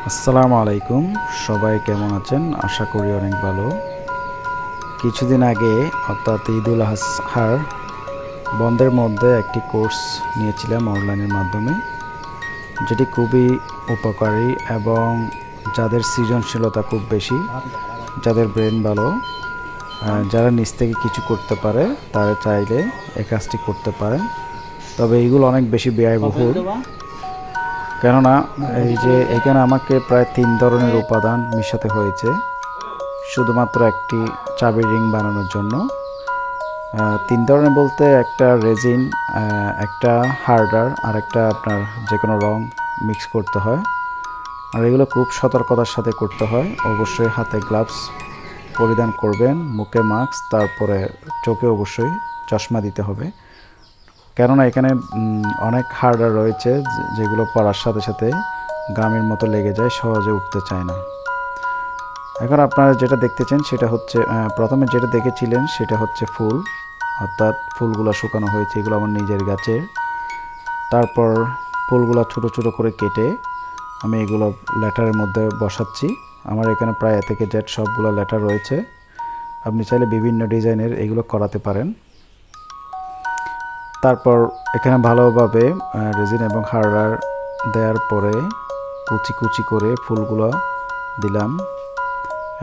আসসালামু আলাইকুম, সবাই কেমন আছেন? আশা করি অনেক ভালো। কিছুদিন আগে অর্থাৎ ঈদুল আজহার বন্ধের মধ্যে একটি কোর্স নিয়েছিলাম অনলাইনের মাধ্যমে, যেটি খুবই উপকারী এবং যাদের সৃজনশীলতা খুব বেশি, যাদের ব্রেন ভালো, যারা নিজ থেকে কিছু করতে পারে, তারা চাইলে এই কাজটি করতে পারেন। তবে এইগুলো অনেক বেশি ব্যয়বহুল, কেননা এই যে এখানে আমাকে প্রায় 3 ধরনের উপাদান মিশাতে হয়েছে শুধুমাত্র একটি চাবির রিং বানানোর জন্য। 3 ধরনের বলতে একটা রেজিন, একটা হার্ডার, আর একটা আপনার যে কোনো রং মিক্স করতে হয়। আর এগুলো খুব সতর্কতার সাথে করতে হয়। অবশ্যই হাতে গ্লাভস পরিধান করবেন, মুখে মাস্ক, তারপরে চোখে অবশ্যই চশমা দিতে হবে, কেননা এখানে অনেক হার্ডার রয়েছে যেগুলো পড়ার সাথে সাথে গামের মতো লেগে যায়, সহজে উঠতে চায় না। এখন আপনারা যেটা দেখতেছেন সেটা হচ্ছে, প্রথমে যেটা দেখেছিলেন সেটা হচ্ছে ফুল, অর্থাৎ ফুলগুলো শুকানো হয়েছে, এগুলো আমার নিজের গাছের। তারপর ফুলগুলো ছোট ছোট করে কেটে আমি এগুলো লেটারের মধ্যে বসাচ্ছি। আমার এখানে প্রায় থেকে জেড সবগুলো লেটার রয়েছে। আপনি চাইলে বিভিন্ন ডিজাইনের এগুলো করাতে পারেন। তারপর এখানে ভালোভাবে রেজিন এবং হার্ডার দেওয়ার পরে কুচি কুচি করে ফুলগুলো দিলাম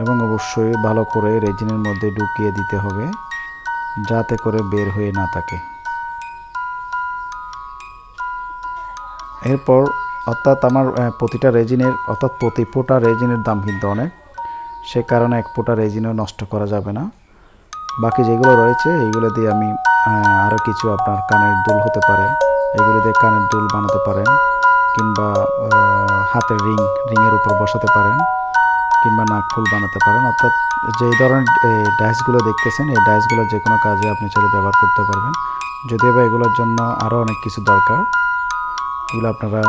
এবং অবশ্যই ভালো করে রেজিনের মধ্যে ঢুকিয়ে দিতে হবে, যাতে করে বের হয়ে না থাকে। এরপর অর্থাৎ আমার প্রতিটা রেজিনের, অর্থাৎ প্রতি ফোঁটা রেজিনের দাম কিন্তু অনেক, সে কারণে এক ফোঁটা রেজিনও নষ্ট করা যাবে না। বাকি যেগুলো রয়েছে এইগুলো দিয়ে আমি আরও কিছু, আপনার কানের দুল হতে পারে, এগুলো দিয়ে কানের দুল বানাতে পারেন, কিংবা হাতের রিংয়ের উপর বসাতে পারেন, কিংবা নাকফুল বানাতে পারেন। অর্থাৎ যেই ধরনের ডাইসগুলো দেখতেছেন, এই ডাইসগুলো যে কোনো কাজে আপনি চাইলে ব্যবহার করতে পারবেন। যদিও বা এগুলোর জন্য আরও অনেক কিছু দরকার, এগুলো আপনারা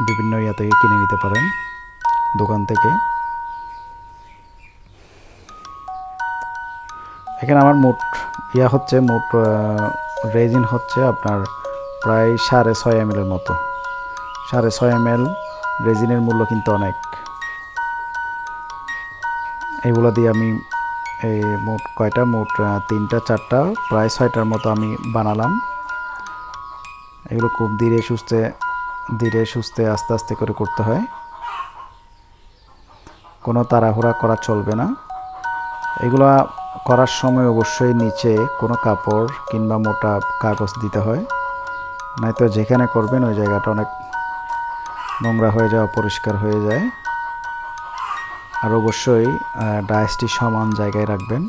বিভিন্ন থেকে কিনে নিতে পারেন দোকান থেকে। এখানে আমার মোট রেজিন হচ্ছে আপনার প্রায় 6.5 ml মতো। 6.5 ml রেজিনের মূল্য কিন্তু অনেক। এগুলো দিয়ে আমি মোট 3টা 4টা প্রায় 6টার মতো আমি বানালাম। এগুলো খুব ধীরে সুস্থে আস্তে আস্তে করে করতে হয়, কোনো তাড়াহুড়া করা চলবে না। এগুলা করার সময় অবশ্যই নিচে কোনো কাপড় কিংবা মোটা কাগজ দিতে হয়, নয়তো যেখানে করবেন ওই জায়গাটা অনেক নোংরা হয়ে যায়, অপরিষ্কার হয়ে যায়। আর অবশ্যই ডাইসটি সমান জায়গায় রাখবেন।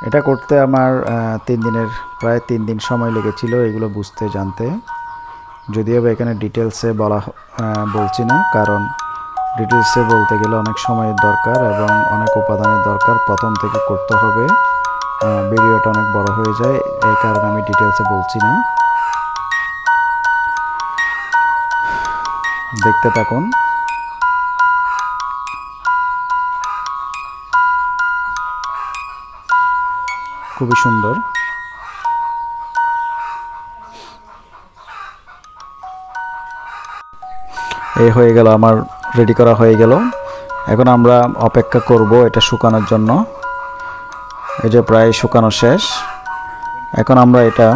এটা করতে আমার প্রায় 3 দিন সময় লেগেছিল এগুলো বুঝতে জানতে। যদিও এখানে ডিটেলসে বলছি না, কারণ ডিটেলসে বলতে গেলে অনেক সময়ের দরকার এবং অনেক উপাদানের দরকার, প্রথম থেকে করতে হবে, ভিডিওটা অনেক বড় হয়ে যায়, এই কারণে আমি ডিটেলসে বলছি না। দেখতে থাকুন। খুবই সুন্দর। এই হয়ে গেল, আমার রেডি করা হয়ে গেল। এখন আমরা অপেক্ষা করব এটা শুকানোর জন্য। এই যে প্রায় শুকানো শেষ। এখন আমরা এটা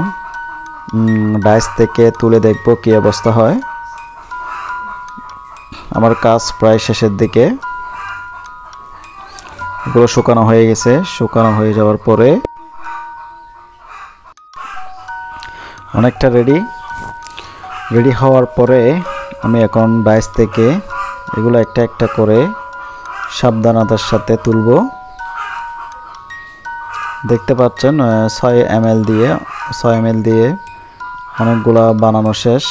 ডাইস থেকে তুলে দেখব কি অবস্থা হয়। আমার কাজ প্রায় শেষের দিকে। এগুলো শুকানো হয়ে গেছে। শুকানো হয়ে যাওয়ার পরে অনেকটা রেডি হওয়ার পরে আমি এখন ডাইস থেকে এগুলো একটা একটা করে সাবধানতার সাথে তুলব। দেখতে পাচ্ছেন 6 ml দিয়ে অনেকগুলা বানানো শেষ।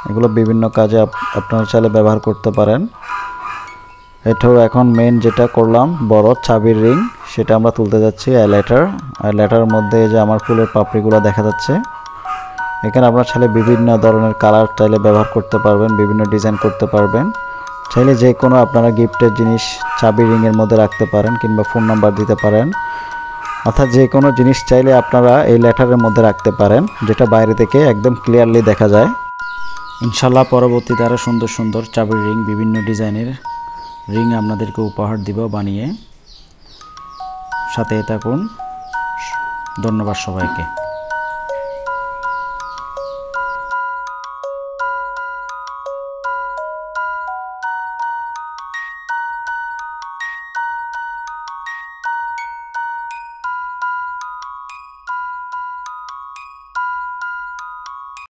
এগুলো বিভিন্ন কাজে আপনারা চাইলে ব্যবহার করতে পারেন। এটাও এখন মেন যেটা করলাম, বড় চাবির রিং, সেটা আমরা তুলতে যাচ্ছি। লেটারের মধ্যে যে আমার ফুলের পাপড়িগুলো দেখা যাচ্ছে। এখানে আপনারা চাইলে বিভিন্ন ধরনের কালার চাইলে ব্যবহার করতে পারবেন, বিভিন্ন ডিজাইন করতে পারবেন। চাইলে যে কোনো আপনারা গিফটের জিনিস চাবি রিংয়ের মধ্যে রাখতে পারেন, কিংবা ফোন নাম্বার দিতে পারেন। অর্থাৎ যে কোনো জিনিস চাইলে আপনারা এই লেটারের মধ্যে রাখতে পারেন, যেটা বাইরে থেকে একদম ক্লিয়ারলি দেখা যায়। ইনশাল্লাহ পরবর্তীতে আরও সুন্দর সুন্দর চাবির রিং, বিভিন্ন ডিজাইনের রিং আপনাদেরকে উপহার দিব বানিয়ে। সাথে থাকুন। ধন্যবাদ সবাইকে।